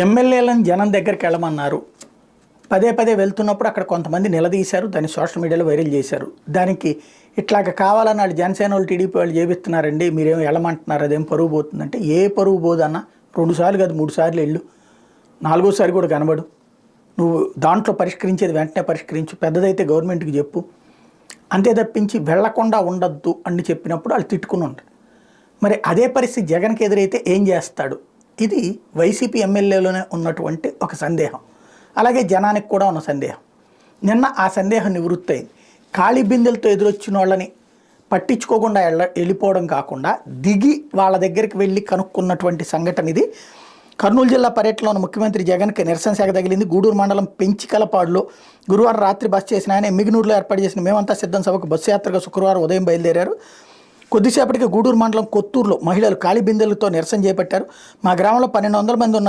ఎమ్మెల్యేలను జనం దగ్గరికి వెళ్ళమన్నారు. పదే పదే వెళ్తున్నప్పుడు అక్కడ కొంతమంది నిలదీశారు. దాన్ని సోషల్ మీడియాలో వైరల్ చేశారు. దానికి ఇట్లాగ కావాలని వాళ్ళు జనసేన వాళ్ళు టీడీపీ వాళ్ళు చేపిస్తున్నారండి, మీరేమో వెళ్ళమంటున్నారు, అదేం పరువు పోతుందంటే, ఏ పరువు పోదన్నా 2 సార్లు కాదు 3 సార్లు వెళ్ళు, 4ఓసారి కూడా కనబడు. నువ్వు దాంట్లో పరిష్కరించేది వెంటనే పరిష్కరించు, పెద్దదైతే గవర్నమెంట్కి చెప్పు, అంతే తప్పించి వెళ్లకుండా ఉండద్దు అని చెప్పినప్పుడు వాళ్ళు తిట్టుకుని ఉంటారు. మరి అదే పరిస్థితి జగన్కి ఎదురైతే ఏం చేస్తాడు? ఇది వైసీపీ ఎమ్మెల్యేలోనే ఉన్నటువంటి ఒక సందేహం, అలాగే జనానికి కూడా ఉన్న సందేహం. నిన్న ఆ సందేహం నివృత్తి అయింది. ఖాళీ బిందెలతో ఎదురొచ్చిన వాళ్ళని పట్టించుకోకుండా వెళ్ళిపోవడం కాకుండా దిగి వాళ్ళ దగ్గరికి వెళ్ళి కనుక్కున్నటువంటి సంఘటన ఇది. కర్నూలు జిల్లా పర్యటనలో ఉన్న ముఖ్యమంత్రి జగన్కి నిరసన శాఖ తగిలింది. గూడూరు మండలం పెంచికలపాడులో గురువారం రాత్రి బస్సు చేసిన ఆయన ఎమ్మిగనూరులో ఏర్పాటు చేసిన మేమంతా సిద్ధం సభకు బస్సు యాత్రగా శుక్రవారం ఉదయం బయలుదేరారు. కొద్దిసేపటికి గూడూరు మండలం కొత్తూరులో మహిళలు ఖాళీ బిందెలతో నిరసన చేపట్టారు. మా గ్రామంలో 1200 మంది ఉన్నారు.